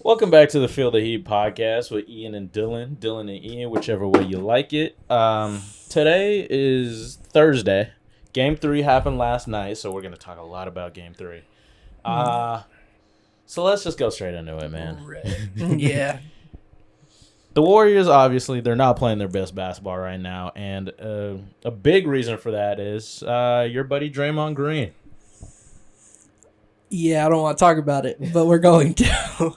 Welcome back to the Feel the Heat podcast with Ian and Dylan. Dylan and Ian, whichever way you like it. Today is Thursday. Game 3 happened last night, so we're going to talk a lot about Game 3. So let's just go straight into it, man. Yeah. The Warriors, obviously, they're not playing their best basketball right now, and a big reason for that is your buddy Draymond Green. Yeah, I don't want to talk about it, but we're going to.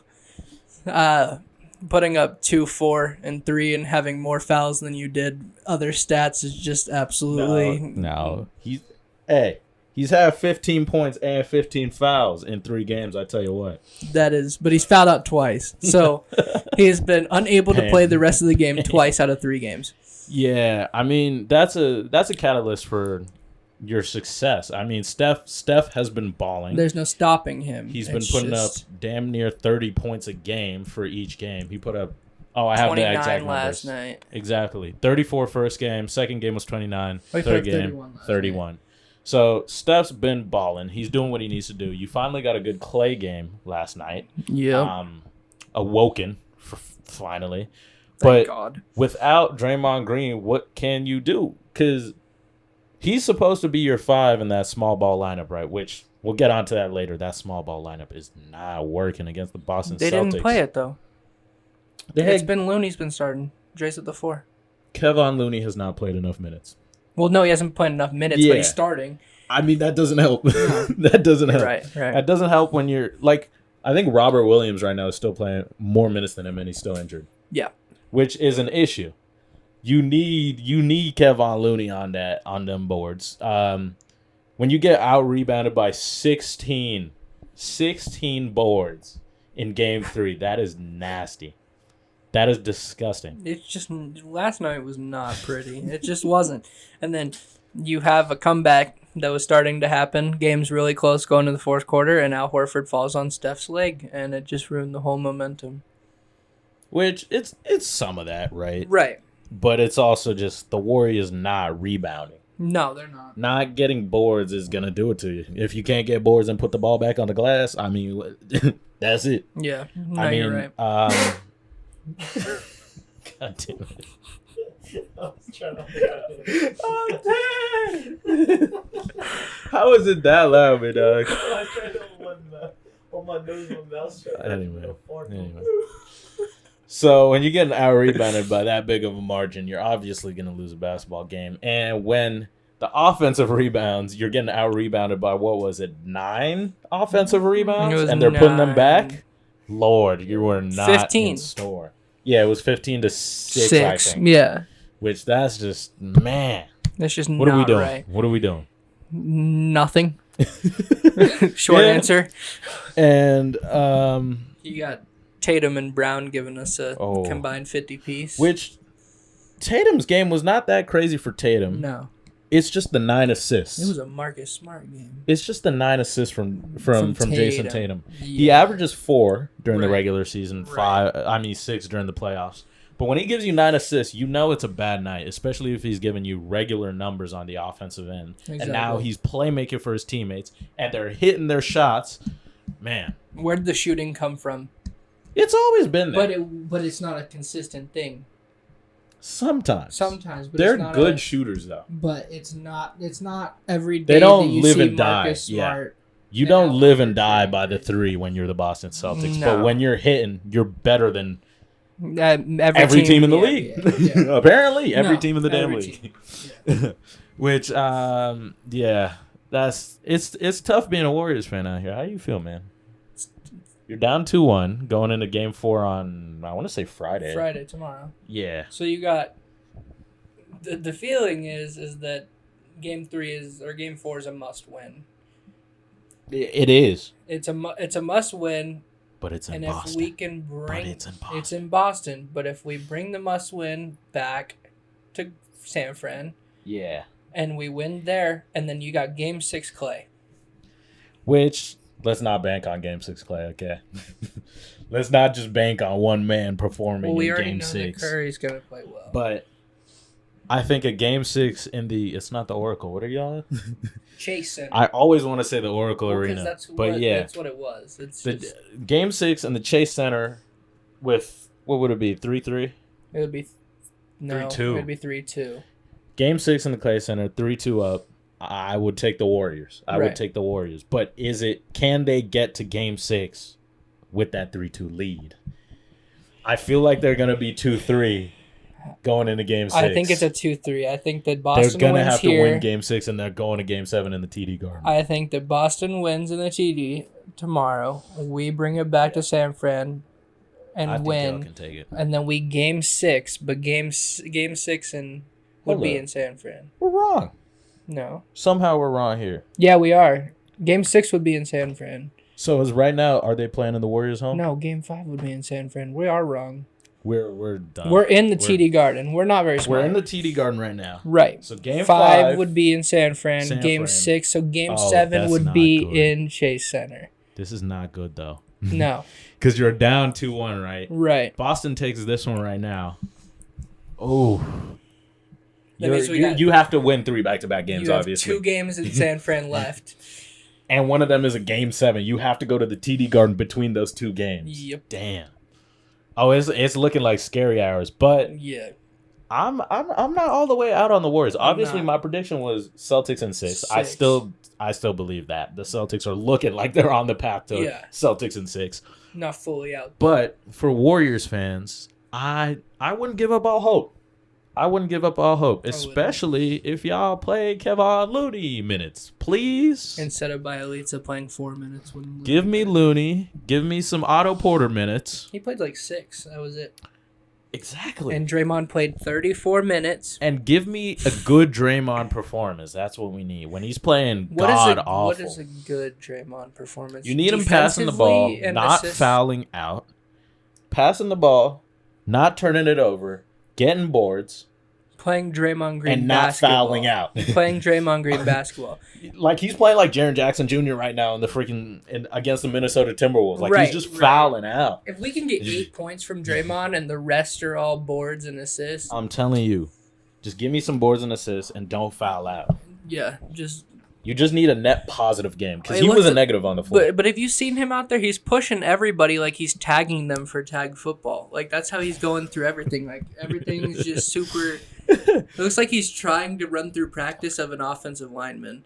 Putting up 2, 4, and 3 and having more fouls than you did other stats is just absolutely... No. He's had 15 points and 15 fouls in 3 games, I tell you what. That is, but he's fouled out twice. So he's been unable to play the rest of the game twice out of 3 games. Yeah, I mean, that's a catalyst for your success. I mean, Steph has been balling. There's no stopping him. He's been putting up damn near 30 points a game for each game. He put up I have the exact numbers. Last night. Exactly. 34 first game, second game was 29, third game 31. Night. So Steph's been balling. He's doing what he needs to do. You finally got a good Clay game last night. Yeah. Awoken finally. Thank God. Without Draymond Green, what can you do? Because he's supposed to be your 5 in that small ball lineup, right? Which we'll get onto that later. That small ball lineup is not working against the Boston Celtics. They didn't play it, though. It's been Looney's been starting. Dre's at the 4. Kevon Looney has not played enough minutes. Well, no, he hasn't played enough minutes, but he's starting. I mean, that doesn't help. That doesn't help. Right. That doesn't help when you're like, I think Robert Williams right now is still playing more minutes than him, and he's still injured. Yeah. Which is an issue. You need Kevon Looney on them boards. When you get out rebounded by 16 boards in Game 3, that is nasty. That is disgusting. It's just last night was not pretty. It just wasn't. And then you have a comeback that was starting to happen. Game's really close going to the fourth quarter, and Al Horford falls on Steph's leg, and it just ruined the whole momentum. Which it's some of that, right? Right. But it's also just the Warriors not rebounding. No, they're not. Not getting boards is going to do it to you. If you can't get boards and put the ball back on the glass, I mean, that's it. Yeah. No, you're right. God damn it. I was trying to How is it that loud, man, dog? I was trying to hold my nose and my mouth shut. Anyway. So when you're getting out-rebounded by that big of a margin, you're obviously going to lose a basketball game. And when the offensive rebounds, you're getting out-rebounded by, 9 offensive rebounds? And they're putting them back? Lord, you were not 15. in store. Yeah, it was 15 to 6, I think. Yeah. Which that's just, man. That's just what not are we doing? right. What are we doing? Nothing. Short answer. And you got Tatum and Brown giving us a combined 50 piece. Which Tatum's game was not that crazy for Tatum. No. It's just the 9 assists. It was a Marcus Smart game. It's just the 9 assists from Jason Tatum. Yeah. He averages 4 during the regular season, 6 during the playoffs. But when he gives you 9 assists, you know it's a bad night, especially if he's giving you regular numbers on the offensive end. Exactly. And now he's playmaking for his teammates, and they're hitting their shots. Man. Where did the shooting come from? It's always been there. But it's not a consistent thing. Sometimes, but they're it's not good shooters though. But it's not every day. They don't that you live see and die. Marcus Smart. You don't live and die by the 3 when you're the Boston Celtics. No. But when you're hitting, you're better than every team in the league. Yeah. Apparently, every team in the damn league. Yeah. Which, it's tough being a Warriors fan out here. How do you feel, man? You're down 2-1 going into Game 4 on, I want to say Friday. Friday, tomorrow. Yeah. So you got the feeling is that Game 4 is a must win. It is. It's a must win. But it's in and Boston. If we can bring it's in Boston. But if we bring the must win back to San Fran, yeah, and we win there, and then you got Game 6 Clay. Which, let's not bank on Game 6 Clay, okay? Let's not just bank on one man performing in Game 6. We already know that Curry's going to play well. But I think a game 6 in the, it's not the Oracle. What are y'all? Chase Center. I always want to say the Oracle Arena. That's but that's what it was. It's the game 6 in the Chase Center with, what would it be, 3-3? It would be 3-2. It would be 3-2. Game 6 in the Clay Center, 3-2 up. I would take the Warriors. I would take the Warriors. But can they get to game 6 with that 3-2 lead? I feel like they're going to be 2-3 going into game 6. I think it's a 2-3. I think that Boston wins here. They're going to have to win game 6, and they're going to game 7 in the TD Garden. I think that Boston wins in the TD tomorrow. We bring it back to San Fran and win. Can take it. And then we game 6, but game 6 would be in San Fran. We're wrong. No. Somehow we're wrong here. Yeah, we are. Game 6 would be in San Fran. So as right now, are they playing in the Warriors' home? No, game 5 would be in San Fran. We are wrong. We're done. We're in the TD Garden. We're not very smart. We're in the TD Garden right now. Right. So game 5 would be in San Fran. Game 6. So game 7 would be in Chase Center. This is not good though. No. Because you're down 2-1, right? Right. Boston takes this one right now. Oh. You you have to win 3 back-to-back games, obviously. 2 games in San Fran left. And one of them is a game 7. You have to go to the TD Garden between those 2 games. Yep. Damn. Oh, it's looking like scary hours, but yeah, I'm not all the way out on the Warriors. Obviously, my prediction was Celtics in 6. I still believe that the Celtics are looking like they're on the path to Celtics in 6. Not fully out. But for Warriors fans, I wouldn't give up all hope. I wouldn't give up all hope, especially if y'all play Kevon Looney minutes, please. Instead of Bielitsa playing 4 minutes. Give me Looney. Give me some Otto Porter minutes. He played like 6. That was it. Exactly. And Draymond played 34 minutes. And give me a good Draymond performance. That's what we need. When he's playing god-awful. What is a good Draymond performance? You need him passing the ball, not fouling out. Passing the ball, not turning it over, getting boards. Playing Draymond Green and not basketball. Fouling out. Playing Draymond Green basketball. Like he's playing like Jaren Jackson Jr. right now in the against the Minnesota Timberwolves. Like he's just fouling out. If we can get 8 points from Draymond and the rest are all boards and assists. I'm telling you, just give me some boards and assists and don't foul out. Yeah, you just need a net positive game because he was a negative on the floor. But if you've seen him out there, he's pushing everybody like he's tagging them for tag football. Like that's how he's going through everything. Like everything's just super. It looks like he's trying to run through practice of an offensive lineman.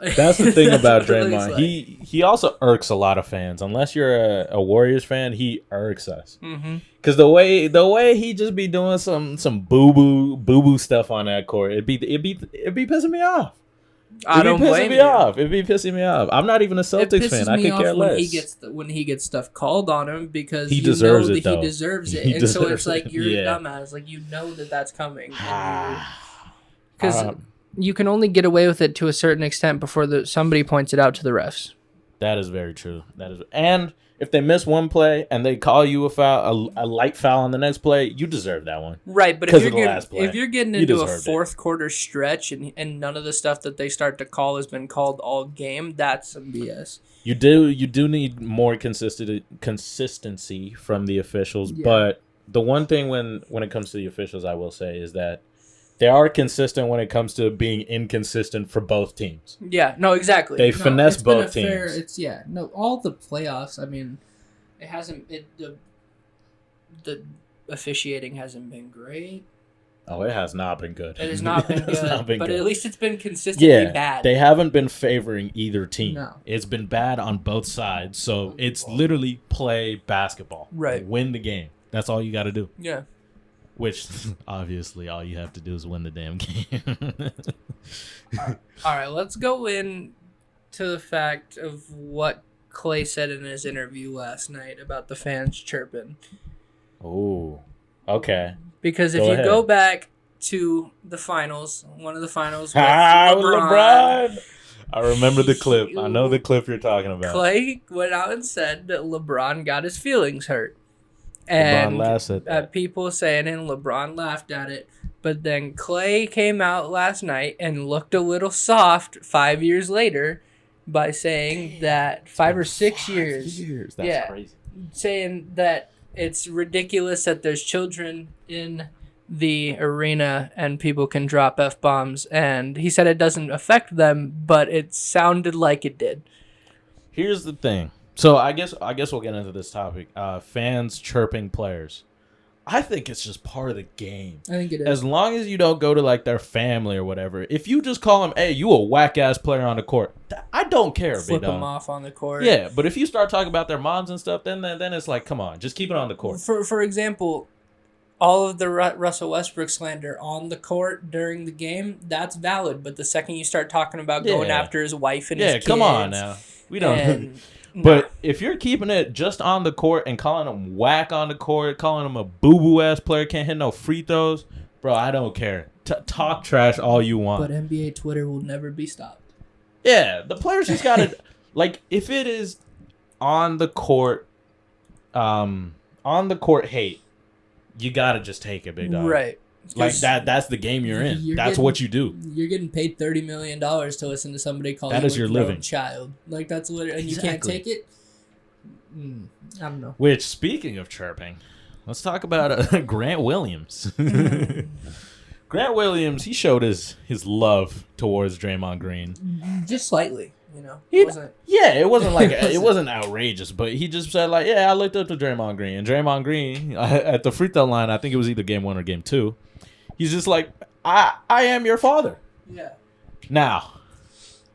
That's the thing about Draymond. Like. He also irks a lot of fans. Unless you're a Warriors fan, he irks us. Because the way he just be doing some boo boo stuff on that court, it'd be pissing me off. I don't blame you. It'd be pissing me off. I'm not even a Celtics fan. I could care less. When he gets stuff called on him because he deserves it. He deserves it, and so it's like you're a dumbass. Like you know that's coming. Because you can only get away with it to a certain extent before somebody points it out to the refs. That is very true. And if they miss one play and they call you a foul, a light foul on the next play, you deserve that one. Right, but if you're getting into a fourth quarter stretch and none of the stuff that they start to call has been called all game, that's some BS. You do need more consistency from the officials, but the one thing when it comes to the officials, I will say is that they are consistent when it comes to being inconsistent for both teams. Yeah, no, exactly. They finesse both teams. All the playoffs. I mean, it hasn't. The officiating hasn't been great. Oh, it has not been good. It has not been good. But at least it's been consistently bad. They haven't been favoring either team. No. It's been bad on both sides. So it's literally play basketball. Right. Win the game. That's all you got to do. Yeah. Which, obviously, all you have to do is win the damn game. All right, let's go in to the fact of what Clay said in his interview last night about the fans chirping. Oh, okay. Because if you go back to the finals, one of the finals with LeBron. I remember the clip. I know the clip you're talking about. Clay went out and said that LeBron got his feelings hurt. And people saying, and LeBron laughed at it. But then Clay came out last night and looked a little soft 5 years later by saying that 5 or 6 years. That's crazy. Saying that it's ridiculous that there's children in the arena and people can drop F-bombs, and he said it doesn't affect them, but it sounded like it did. Here's the thing. So I guess we'll get into this topic. Fans chirping players. I think it's just part of the game. I think it is. As long as you don't go to like their family or whatever. If you just call them, hey, you a whack ass player on the court, I don't care. Flip them off on the court. Yeah, but if you start talking about their moms and stuff, then it's like, come on, just keep it on the court. For example, all of the Russell Westbrook slander on the court during the game, that's valid. But the second you start talking about going after his wife and his kids, come on now, we don't. But if you're keeping it just on the court and calling him whack on the court, calling him a boo-boo ass player, can't hit no free throws, bro, I don't care. Talk trash all you want. But NBA Twitter will never be stopped. Yeah, the players just got to, like, if it is on the court hate, you got to just take it, big dog. Right. Like, that's the game you're in. That's what you do. You're getting paid $30 million to listen to somebody call you your living child. Like, that's literally, and you can't take it? I don't know. Which, speaking of chirping, let's talk about Grant Williams. Grant Williams, he showed his love towards Draymond Green. Just slightly, you know. It wasn't like it wasn't outrageous, but he just said like, yeah, I looked up to Draymond Green, and Draymond Green at the free throw line, I think it was either game 1 or game 2. He's just like, I am your father. Yeah. Now,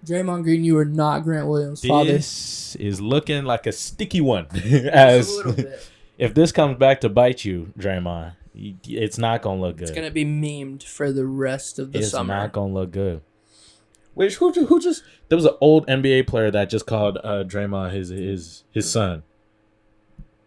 Draymond Green, you are not Grant Williams' father. This is looking like a sticky one. As a little bit. If this comes back to bite you, Draymond, it's not gonna look good. It's gonna be memed for the rest of the summer. It's not gonna look good. Which who just there was an old NBA player that just called Draymond his son.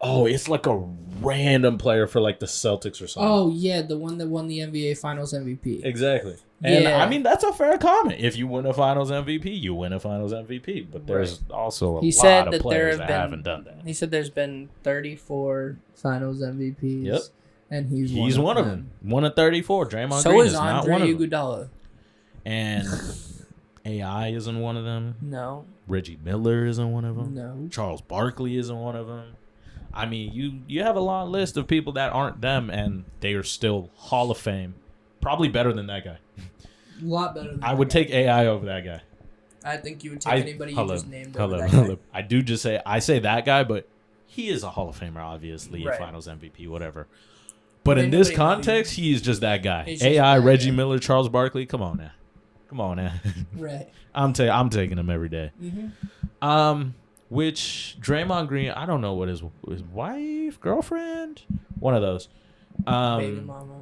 Oh, it's like a random player for like the Celtics or something. Oh yeah, the one that won the NBA Finals MVP. Exactly. And I mean that's a fair comment. If you win a Finals MVP, you win a Finals MVP. But there's also a lot of players that haven't done that. He said there's been 34 Finals MVPs. Yep. And he's one of them. One of 34. Draymond so Green is not one of them. Iguodala. And AI isn't one of them. No. Reggie Miller isn't one of them. No. Charles Barkley isn't one of them. I mean, you have a long list of people that aren't them, and they are still Hall of Fame. Probably better than that guy. A lot better than I would take AI over that guy. I think you would take anybody you just named over that guy. I do just say, I say that guy, but he is a Hall of Famer, obviously, Finals MVP, whatever. But in this context, he is just that guy. AI, Reggie Miller, Charles Barkley, come on now. Right. I'm taking him every day. Mm-hmm. Which Draymond Green, I don't know what his wife, girlfriend, one of those. Baby mama.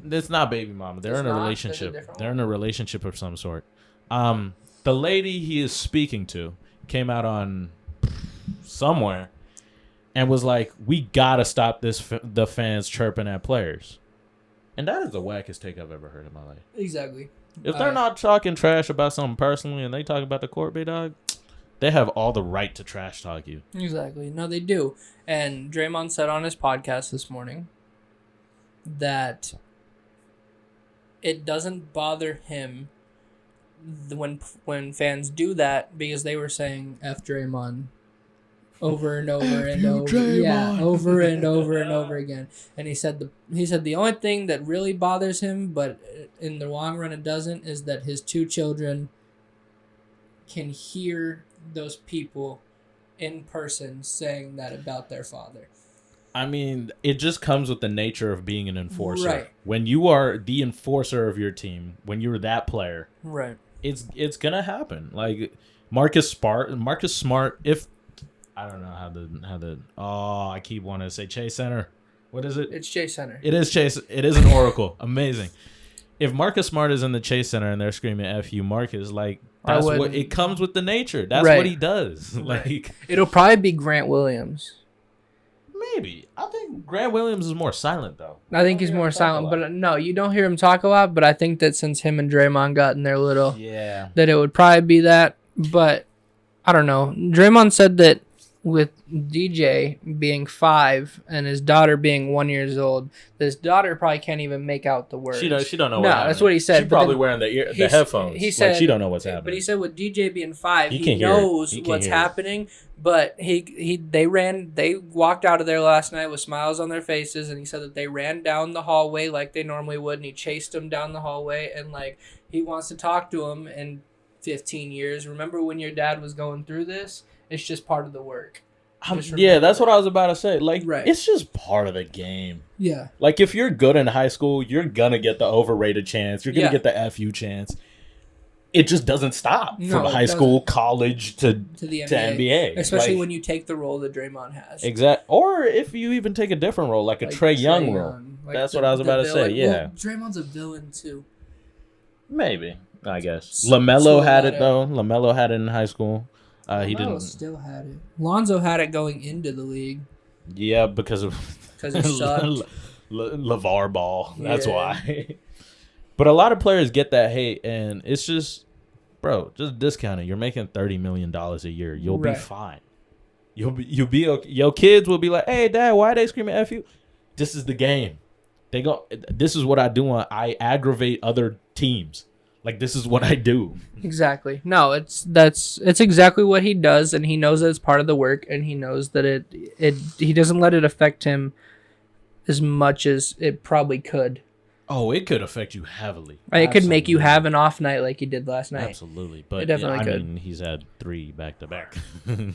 It's not baby mama. They're in a relationship. They're in a relationship of some sort. The lady he is speaking to came out on somewhere and was like, "We gotta stop the fans chirping at players," and that is the wackest take I've ever heard in my life. Exactly. If they're not talking trash about something personally and they talk about the court, big dog, they have all the right to trash talk you. Exactly. No, they do. And Draymond said on his podcast this morning that it doesn't bother him when fans do that because they were saying F Draymond over and over and over. Draymond. Yeah, over and over and over again. And he said the only thing that really bothers him, but in the long run it doesn't, is that his 2 children can hear those people in person saying that about their father. I mean, it just comes with the nature of being an enforcer. Right. When you are the enforcer of your team, when you're that player, right, it's gonna happen. Like Marcus Smart. If I don't know how the I keep wanting to say Chase Center. What is it? It's Chase Center. It is Chase. It is an Oracle. Amazing. If Marcus Smart is in the Chase Center and they're screaming "F you, Marcus," like that's what it comes with the nature. That's what he does. Right. Like it'll probably be Grant Williams. Maybe. I think Grant Williams is more silent though. I think he's more silent, but no, you don't hear him talk a lot. But I think that since him and Draymond got in their little, that it would probably be that. But I don't know. Draymond said that with DJ being 5 and his daughter being 1 year old, this daughter probably can't even make out the words. She don't know. No, that's what he said. She's probably wearing the headphones. He said she don't know what's happening. But he said with DJ being 5, He he can't hear knows it. what's happening. But they walked out of there last night with smiles on their faces, and he said that they ran down the hallway like they normally would, and he chased them down the hallway, and like he wants to talk to them in 15 years. Remember when your dad was going through this? It's just part of the work. Yeah, that's what I was about to say. Like, right. It's just part of the game. Yeah. Like, if you're good in high school, you're going to get the overrated chance. You're going to get the FU chance. It just doesn't stop from high school, college, to the NBA. Especially when you take the role that Draymond has. Exactly. Or if you even take a different role, like a Trae Young role. Like that's what I was about to say, yeah. Well, Draymond's a villain, too. Maybe, I guess. LaMelo had it, though. LaMelo had it in high school. He didn't. Still had it. Lonzo had it going into the league. Yeah, because it sucked. LeVar Ball. That's why. But a lot of players get that hate, and it's just, bro, just discount it. You're making $30 million a year. You'll be fine. You'll be okay. Your kids will be like, "Hey, Dad, why are they screaming F you?" This is the game. This is what I do. I aggravate other teams. Like, this is what I do. Exactly. No, it's exactly what he does, and he knows that it's part of the work, and he knows that he doesn't let it affect him as much as it probably could. Oh, it could affect you heavily. It could make you have an off night like you did last night. Absolutely. But it definitely could. I mean, he's had 3 back-to-back. No,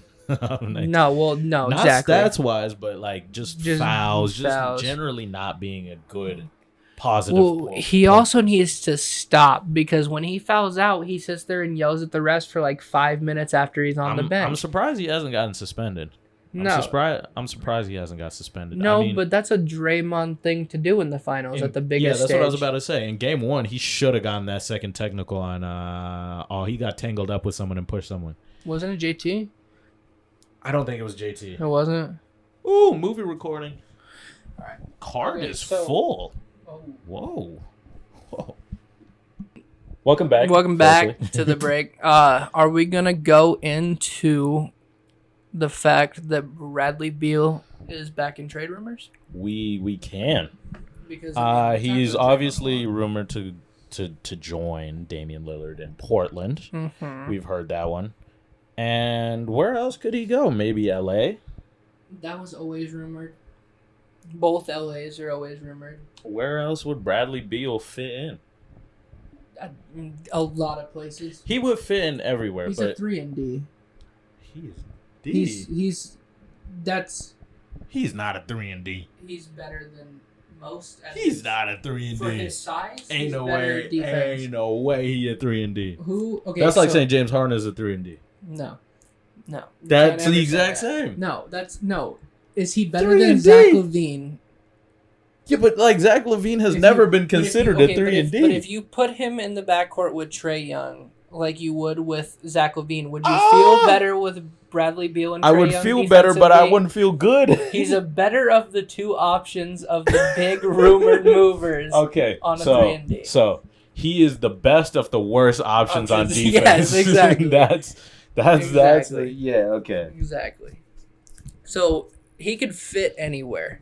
not exactly. Not stats-wise, but like just fouls. Just generally not being a good positive. Well, he also needs to stop, because when he fouls out, he sits there and yells at the refs for like 5 minutes after he's on the bench. I'm surprised he hasn't gotten suspended. I'm surprised he hasn't got suspended. No, but that's a Draymond thing to do in the finals at the biggest that's stage. what I was about to say. In game 1, he should have gotten that second technical on. He got tangled up with someone and pushed someone. Wasn't it JT? I don't think it was JT. It wasn't. Ooh, movie recording. All right. Card is full. Oh. Whoa. Welcome back. Welcome back to the break. Are we gonna go into the fact that Bradley Beal is back in trade rumors? We can. Because he's obviously rumored to join Damian Lillard in Portland. Mm-hmm. We've heard that one. And where else could he go? Maybe LA? That was always rumored. Both LAs are always rumored. Where else would Bradley Beal fit in? A lot of places. He would fit in everywhere. He's a 3-and-D. He's D. He's not a 3-and-D. He's better than most. He's not a 3-and-D. For his size, ain't no way. Ain't no way he a 3-and-D. Who? Okay, that's like saying James Harden is a 3-and-D. No. That's the exact same. No. Is he better than Zach LaVine? Yeah, but like Zach LaVine has never been considered a 3-and-D. But if you put him in the backcourt with Trae Young, like you would with Zach LaVine, would you feel better with Bradley Beal and Trae Young? I would feel better, but I wouldn't feel good. He's a better of the 2 options of the big rumored movers. Okay, on a 3-and-D. So he is the best of the worst options on defense. Yes, exactly. That's exactly. Okay. Exactly. So he could fit anywhere.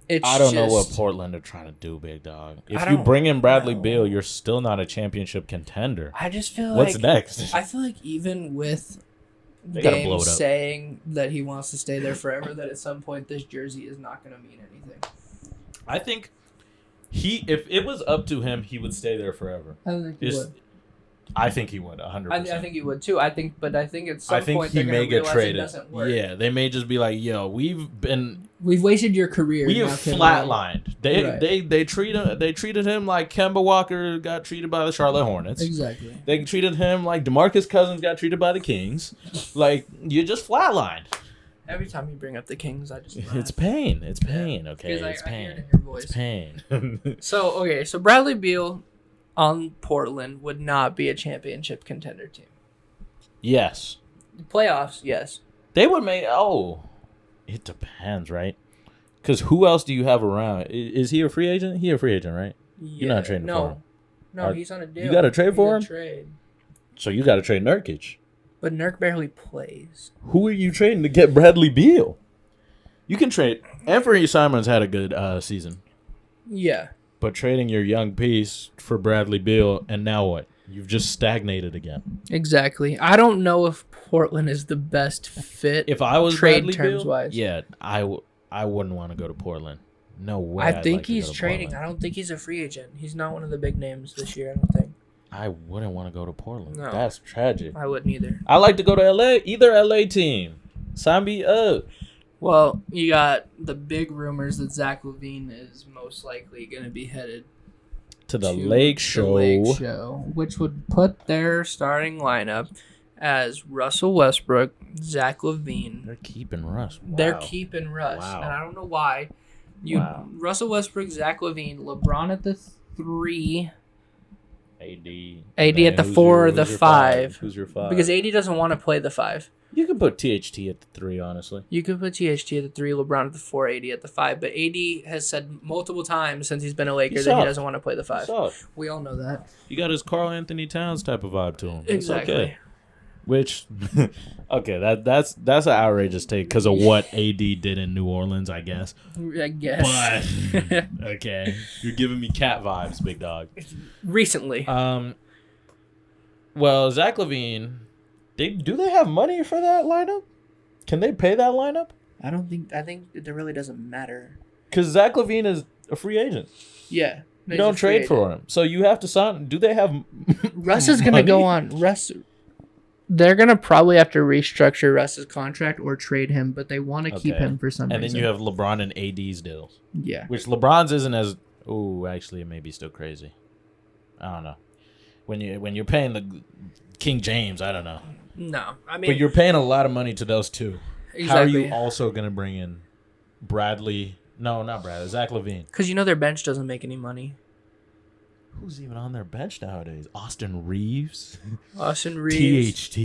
I don't know what Portland are trying to do, big dog. If you bring in Bradley Beal, you're still not a championship contender. I just feel what's next? I feel like even with Dame saying that he wants to stay there forever, that at some point this jersey is not going to mean anything. I think if it was up to him, he would stay there forever. I don't think he would. I think he would, 100%. I think he would too. I think at some point he may get traded. It doesn't work. Yeah, they may just be like, "Yo, we've wasted your career. We have flatlined." They treated him like Kemba Walker got treated by the Charlotte Hornets. Exactly. They treated him like DeMarcus Cousins got treated by the Kings. Like, you just flatlined. Every time you bring up the Kings, I just laugh. It's pain. It's pain. Okay, it's pain. I hear it in your voice. It's pain. So Bradley Beal on Portland would not be a championship contender team. Yes. Playoffs, yes. They would make. Oh, it depends, right? Because who else do you have around? Is he a free agent? He a free agent, right? Yeah, You're not trading for him. No, he's on a deal. You got to trade for him? Trade. So you got to trade Nurkic. But Nurk barely plays. Who are you trading to get Bradley Beal? You can trade. Anthony Simons had a good season. Yeah. But trading your young piece for Bradley Beal, and now what? You've just stagnated again. Exactly. I don't know if Portland is the best fit. If I was trade Bradley terms Beal, wise, yeah, I wouldn't want to go to Portland. No way. I think he's trading. Portland. I don't think he's a free agent. He's not one of the big names this year. I don't think. I wouldn't want to go to Portland. No. That's tragic. I wouldn't either. I like to go to LA. Either LA team. Sign me up. Well, you got the big rumors that Zach LaVine is most likely going to be headed to the Lake Show, which would put their starting lineup as Russell Westbrook, Zach LaVine. They're keeping Russ. Wow. They're keeping Russ, Wow. and I don't know why. Russell Westbrook, Zach LaVine, LeBron at the 3, AD at the 4 or the 5. Who's your 5? Because AD doesn't want to play the 5. You can put THT at the 3, honestly. You could put THT at the 3, LeBron at the 4, AD at the 5. But AD has said multiple times since he's been a Laker that he doesn't want to play the 5. We all know that. You got his Karl Anthony Towns type of vibe to him. Exactly. Okay. Which, okay, that's an outrageous take because of what AD did in New Orleans, I guess. I guess. But, okay. You're giving me cat vibes, big dog. Recently. Well, Zach LaVine... Do they have money for that lineup? Can they pay that lineup? I think it really doesn't matter. Because Zach LaVine is a free agent. Yeah. You don't trade for him. So you have to sign. Do they have Russ is going to go on. They're going to probably have to restructure Russ's contract or trade him, but they want to keep him for some reason. And then you have LeBron and AD's deals. Yeah. Which LeBron's isn't as... Oh, actually, it may be still crazy. I don't know. When you're paying the King James, I don't know. No, I mean, but you're paying a lot of money to those two. Exactly. How are you also going to bring in Bradley? No, not Bradley. Zach LaVine. Because their bench doesn't make any money. Who's even on their bench nowadays? Austin Reeves. THT.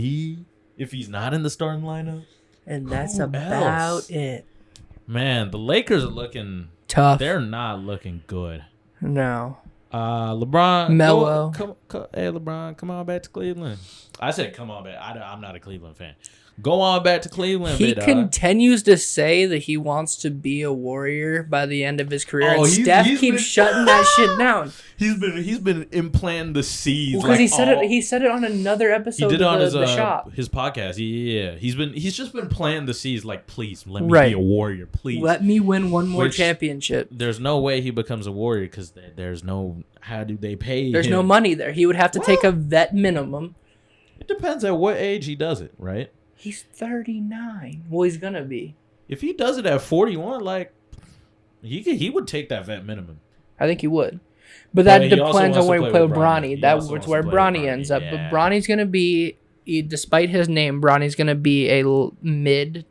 If he's not in the starting lineup. And that's about it. Man, the Lakers are looking tough. They're not looking good. No. LeBron. Melo. Hey, LeBron, come on back to Cleveland. I said come on back. I'm not a Cleveland fan. Go on back to Cleveland. He continues to say that he wants to be a Warrior by the end of his career, and Steph keeps shutting that shit down. He's been implanting the seeds. Because he said it on another episode. He did of on the shop. his podcast. Yeah. He's just been planting the seeds. Like, please let me be a Warrior. Please let me win one more championship. There's no way he becomes a Warrior because there's no. How do they pay? There's no money there. He would have to take a vet minimum. It depends at what age he does it, right? He's 39. Well, he's gonna be. If he does it at 41, like he would take that vet minimum. I think he would, but that depends on where he play with Bronny. That's where Bronny ends up. But Bronny's gonna be, despite his name, Bronny's gonna be a mid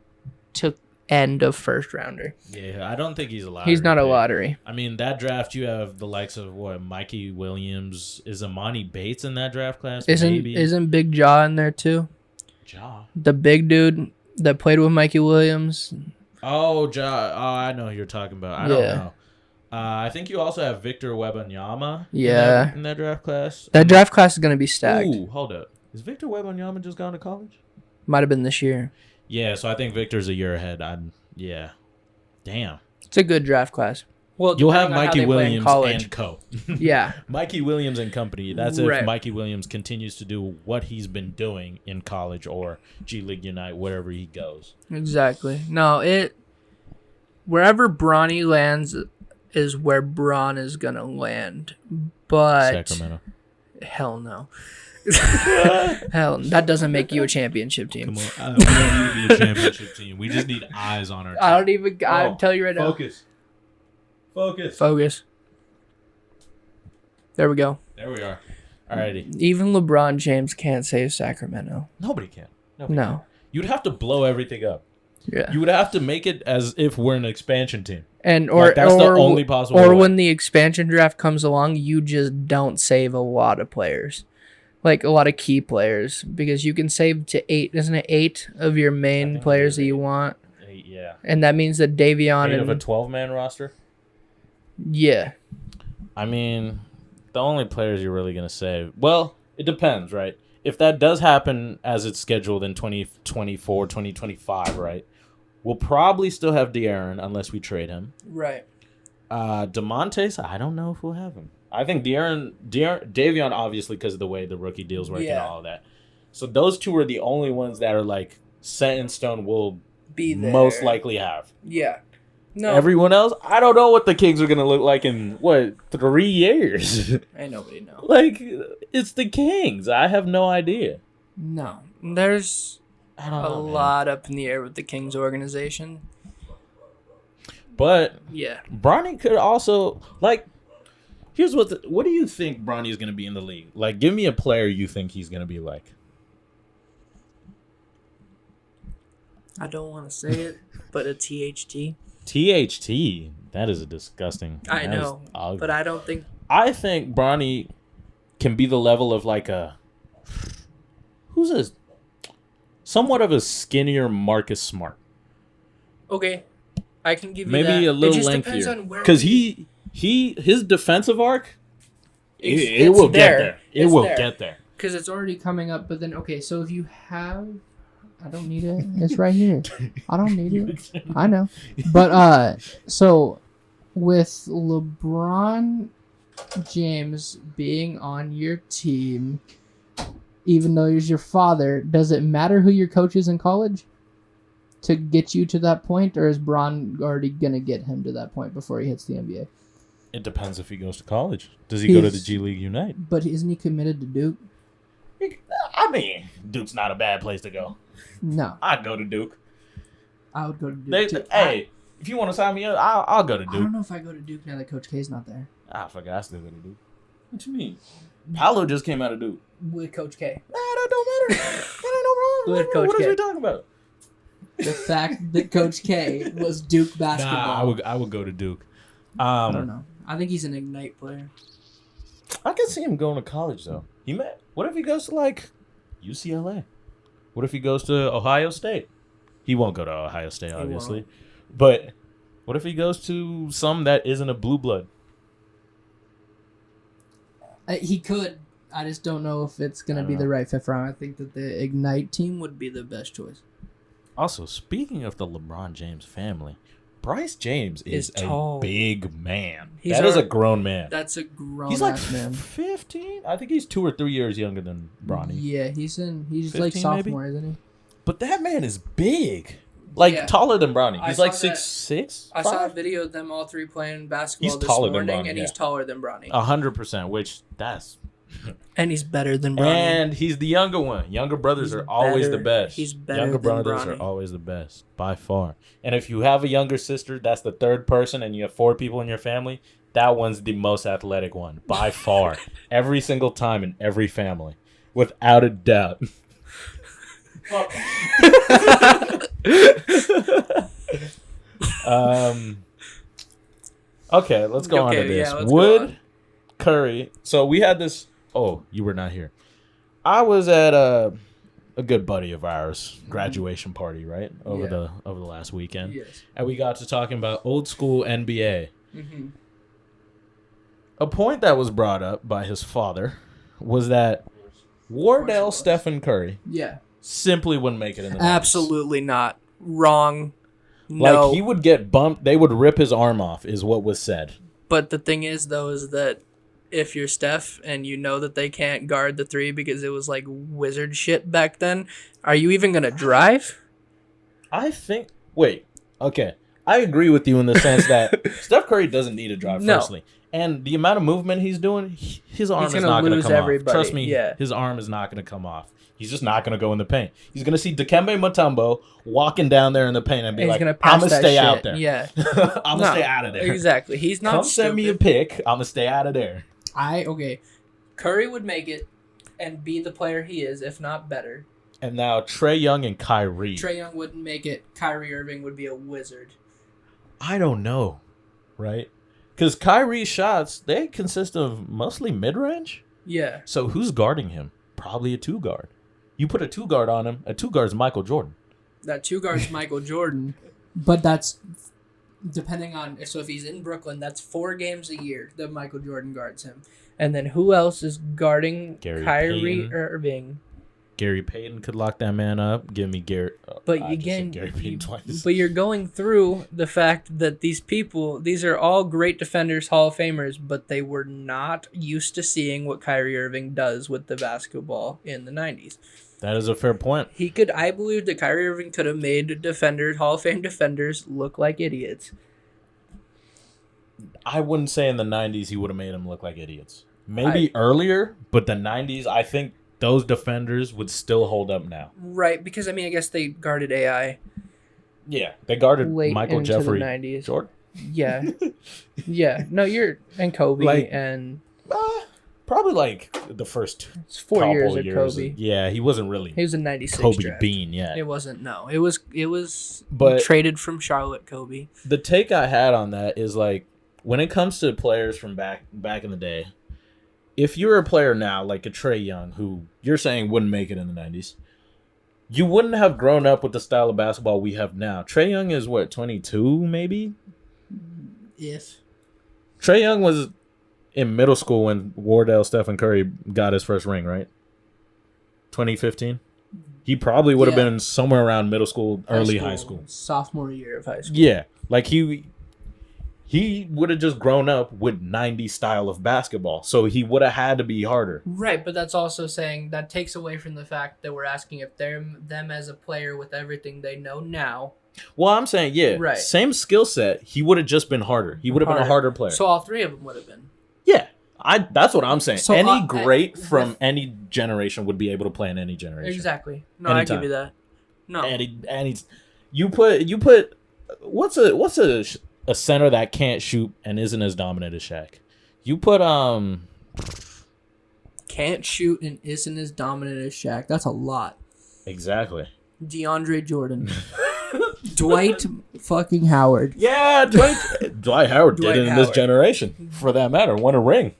to end of first rounder. Yeah, I don't think he's a lottery. He's not a lottery. I mean, that draft you have the likes of Mikey Williams. Is Amani Bates in that draft class? Isn't Big Jaw in there too? Jaw, the big dude that played with Mikey Williams. Oh, Jaw. Oh, I know who you're talking about. I don't know. I think you also have Victor Wembanyama. Yeah, in that draft class. That draft class is going to be stacked. Ooh, hold up. Is Victor Wembanyama just gone to college? Might have been this year. Yeah, so I think Victor's a year ahead. Damn. It's a good draft class. Well, you'll have Mikey Williams and co. Yeah. Mikey Williams and company. That's if Mikey Williams continues to do what he's been doing in college or G League Unite, wherever he goes. Exactly. No, wherever Bronny lands is where Bron is going to land. But Sacramento. Hell no. Hell, that doesn't make you a championship team. Come on. We don't need to be a championship team. We just need eyes on our team. I'll tell you right now. Focus. There we go. There we are. Alrighty. Even LeBron James can't save Sacramento. Nobody can. No. You'd have to blow everything up. Yeah. You would have to make it as if we're an expansion team. And that's the only possible way. when the expansion draft comes along, you just don't save a lot of players. Like a lot of key players, because you can save to 8, isn't it 8 of your main players that you want? 8, yeah. And that means that Davion 8 of a 12-man roster? Yeah. I mean, the only players you're really going to save, well, it depends, right? if that does happen as it's scheduled in 2024, 2025, right, we'll probably still have De'Aaron unless we trade him. Right. DeMontes, I don't know if we'll have him. I think Davion, obviously, because of the way the rookie deals work and all of that. So those two are the only ones that are like set in stone will be there. Most likely have. Yeah. No. Everyone else, I don't know what the Kings are going to look like in, 3 years? Ain't nobody know. Like, it's the Kings. I have no idea. No. There's a lot up in the air with the Kings organization. But, yeah, Bronny could also, like, here's what do you think Bronny's going to be in the league? Like, give me a player you think he's going to be like. I don't want to say it, but a THT. THT? That is a disgusting. I know, but I don't think. I think Bronny can be the level of like somewhat of a skinnier Marcus Smart. Okay, I can give you maybe that. A little lengthier because his defensive arc. It will get there. It will get there because it's already coming up. But then so if you have. I don't need it. It's right here. I don't need it. I know. But so with LeBron James being on your team, even though he's your father, does it matter who your coach is in college to get you to that point, or is Bron already gonna get him to that point before he hits the NBA? It depends if he goes to college. Does he go to the G League Unite? But isn't he committed to Duke? I mean, Duke's not a bad place to go. No. I'd go to Duke. I would go to Duke too. Hey, if you want to sign me up, I'll go to Duke. I don't know if I go to Duke now that Coach K's not there. Fuck it, I still go to Duke. What you mean? Paolo just came out of Duke. With Coach K. That don't matter. That ain't no problem. With Coach What K. are we talking about? The fact that Coach K was Duke basketball. Nah, I would go to Duke. I don't know. I think he's an Ignite player. I could see him going to college, though. What if he goes to, like, UCLA? What if he goes to Ohio State? He won't go to Ohio State, obviously. But what if he goes to some that isn't a blue blood? He could. I just don't know if it's going to be the right fit for him. I think that the Ignite team would be the best choice. Also, speaking of the LeBron James family, Bryce James is tall. A big man. That is a grown man. That's a grown He's like man. 15. I think he's 2 or 3 years younger than Bronny. Yeah, he's like sophomore, maybe? Isn't he? But that man is big. Like, taller than Bronny. He's like 6'6". I saw a video of them all three playing basketball he's this taller morning, than Bronny, and he's taller than Bronny. 100%, which that's... And he's better than Bronny. And he's the younger one. Younger brothers are always the best. He's better Younger than brothers Bronny. are always the best, by far. And if you have a younger sister, that's the third person, and you have 4 people in your family, that one's the most athletic one, by far. Every single time in every family. Without a doubt. Okay, let's go on to this. Wood, Curry. So we had this. Oh, you were not here. I was at a good buddy of ours graduation party, right? Over the last weekend. Yes. And we got to talking about old school NBA. Mm-hmm. A point that was brought up by his father was that Wardell Stephen Curry simply wouldn't make it in the Absolutely not. Wrong. No. Like, he would get bumped. They would rip his arm off, is what was said. But the thing is, though, is that if you're Steph and you know that they can't guard the 3 because it was like wizard shit back then, are you even going to drive? I think... Wait. Okay. I agree with you in the sense that Steph Curry doesn't need to drive, firstly. And the amount of movement he's doing, his arm is not going to come off. Trust me, his arm is not going to come off. He's just not going to go in the paint. He's going to see Dikembe Mutombo walking down there in the paint and be like, I'm going to stay out there. Yeah. I'm going to stay out of there. Exactly. He's not Come stupid. send me a pick. I'm going to stay out of there. Curry would make it and be the player he is, if not better. And now Trae Young and Kyrie. Trae Young wouldn't make it. Kyrie Irving would be a wizard. I don't know, right? Because Kyrie's shots, they consist of mostly mid-range. Yeah. So who's guarding him? Probably a 2-guard. You put a 2-guard on him, a 2-guard's Michael Jordan. That 2-guard's Michael Jordan. But that's depending on... So if he's in Brooklyn, that's 4 games a year that Michael Jordan guards him. And then who else is guarding Gary Kyrie Payton. Irving? Gary Payton could lock that man up. Give me Gary. But I just said again, Gary Payton twice. but you're going through the fact that these are all great defenders, Hall of Famers, but they were not used to seeing what Kyrie Irving does with the basketball in the 90s. That is a fair point. I believe that Kyrie Irving could have made defenders, Hall of Fame defenders, look like idiots. I wouldn't say in the 90s he would have made them look like idiots. Maybe earlier, but the 90s, I think those defenders would still hold up now. Right, because, I guess they guarded AI. Yeah, they guarded Late Michael into Jeffrey the 90s. Jordan. Yeah. Yeah. No, and Kobe and... Probably like the first It's 4 years couple of years. Kobe. Yeah, he wasn't really He was a 96 Kobe draft. Bean yet. It wasn't, no. It was But- traded from Charlotte Kobe. The take I had on that is like when it comes to players from back in the day, if you're a player now like a Trae Young, who you're saying wouldn't make it in the 90s, you wouldn't have grown up with the style of basketball we have now. Trae Young is what, 22 maybe? Yes. Trae Young was in middle school when Wardell Stephen Curry got his first ring, right? 2015. He probably would have been somewhere around middle school, early high school. Sophomore year of high school. Yeah, like he would have just grown up with 90s style of basketball, so he would have had to be harder. Right, but that's also saying that takes away from the fact that we're asking if them as a player with everything they know now. Well, I'm saying, yeah, Right. same skill set, he would have just been harder. He would have been a harder player. So all three of them would have been. Yeah, that's what I'm saying. So, any great from any generation would be able to play in any generation. Exactly. No, Anytime. I give you that. No. And you put what's a center that can't shoot and isn't as dominant as Shaq? You put Can't shoot and isn't as dominant as Shaq. That's a lot. exactly. DeAndre Jordan. Dwight fucking Howard. Yeah, Dwight Howard did it in this generation. For that matter, won a ring.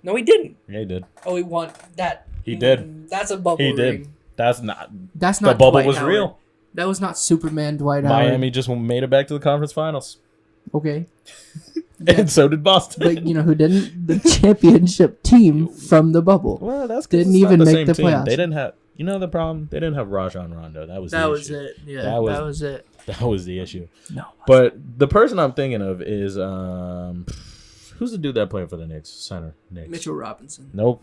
No, he didn't. Yeah, he did. Oh, he won that. He did. That's a bubble He ring. did. That's not That's the not bubble Dwight was Howard. real. That was not Superman Dwight Howard. Miami just made it back to the conference finals, Okay. and so did Boston. But you know who didn't? The championship team from the bubble. Well, that's 'cause Didn't it's not even the make same the team. playoffs. They didn't have. You know the problem? They didn't have Rajon Rondo. That was That the was issue. it. Yeah, That was- that was it. That was the issue. No. But the person I'm thinking of is who's the dude that played for the Knicks? Center. Knicks. Mitchell Robinson. Nope.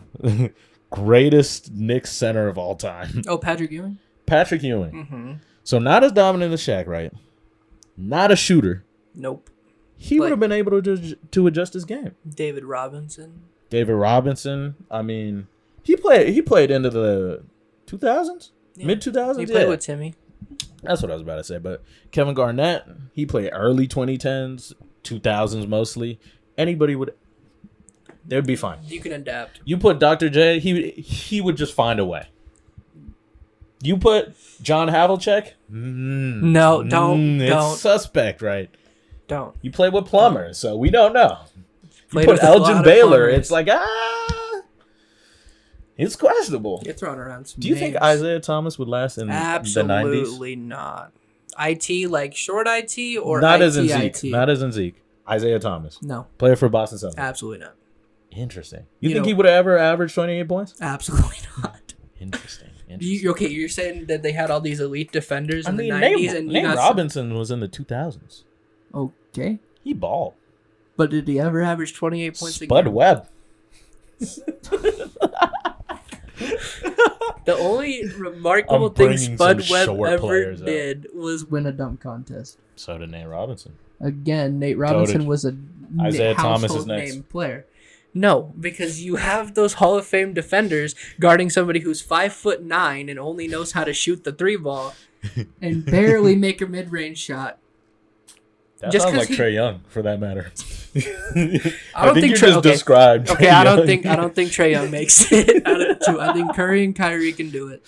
Greatest Knicks center of all time. Oh, Patrick Ewing? Patrick Ewing. Mm-hmm. So not as dominant as Shaq, right? Not a shooter. Nope. He would have been able to adjust his game. David Robinson. David Robinson. I mean, he played into the 2000s, Yeah. mid 2000s. He played with Timmy. That's what I was about to say. But Kevin Garnett, he played early 2010s, 2000s mostly. Anybody they'd be fine. You can adapt. You put Dr. J, he would just find a way. You put John Havlicek? No, don't. It's suspect, right? Don't. You play with plumbers, so we don't know. You Played put with a lot Elgin of Baylor, plumbers. it's like, it's questionable. You're throwing around some Do you think names. Isaiah Thomas would last in the 90s? Absolutely not. IT, like short IT or Not IT, as in Zeke. IT? Not as in Zeke. Isaiah Thomas. No, Player for Boston Celtics. absolutely not. Interesting. You You think know- he would have ever averaged 28 points? Absolutely not. Interesting. Okay, you're saying that they had all these elite defenders in the Nate 90s, and you Nate got Robinson was in the 2000s. Okay. He balled. But did he ever average 28 points a Spud game? Webb. The only remarkable I'm thing bringing Spud some Webb short ever players up. did was Win a dunk contest. So did Nate Robinson. Again, Nate Robinson Goated. was a Isaiah Thomas is household next. name player. no, because you have those Hall of Fame defenders guarding somebody who's 5'9" and only knows how to shoot the 3-ball. And barely make a mid-range shot. That Just sounds 'cause like he- Trae Young, for that matter. I don't think you Trae- just okay. described. Okay, Trae I don't Young. think Trae Young makes it out of the two. I think Curry and Kyrie can do it.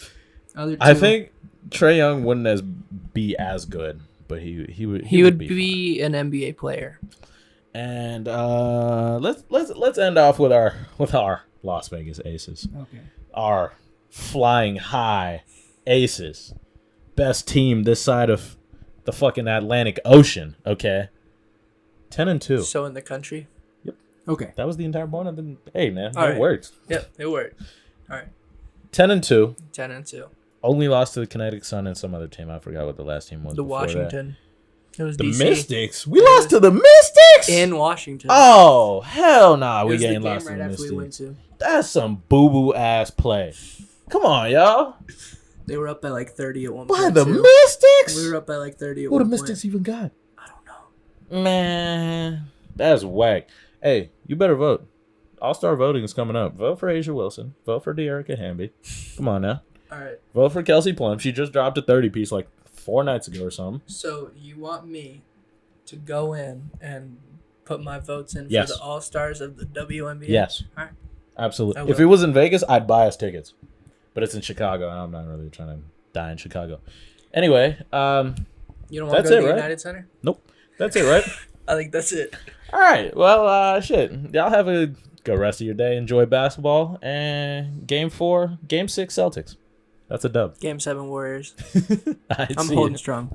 Other two, I think Trae Young wouldn't be as good, but he would be an NBA player. And let's end off with our Las Vegas Aces. okay. Our flying high Aces, best team this side of the fucking Atlantic Ocean. Okay, 10-2. So in the country. Okay. That was the entire point. Hey man, All it right. worked. Yep, it worked. All right. 10-2. 10-2. Only lost to the Kinetic Sun and some other team. I forgot what the last team was. The Washington. It was The DC. Mystics. We lost to the Mystics In Washington. Oh hell nah! It We was the getting game lost right to the after we went Mystics. to. That's some boo boo ass play. Come on, y'all. They were up by like 30 at one By point. the too. Mystics. We were up by like 30 at Who the one Mystics point. even got? I don't know. Man, that's whack. Hey, you better vote. All-Star voting is coming up. Vote for Asia Wilson. Vote for De'Erica Hamby. Come on now. All right. Vote for Kelsey Plum. She just dropped a 30-piece like 4 nights ago or something. So you want me to go in and put my votes in Yes. for the All-Stars of the WNBA? Yes. All right. Absolutely. I If will. it was in Vegas, I'd buy us tickets. But it's in Chicago, and I'm not really trying to die in Chicago. Anyway, You don't want to That's go it, to the right? United Center? that's it, right? I think that's it. All right. Well, shit. Y'all have a good rest of your day. Enjoy basketball. And Game 6 Celtics. That's a dub. Game 7 Warriors. I I'm see holding it. strong.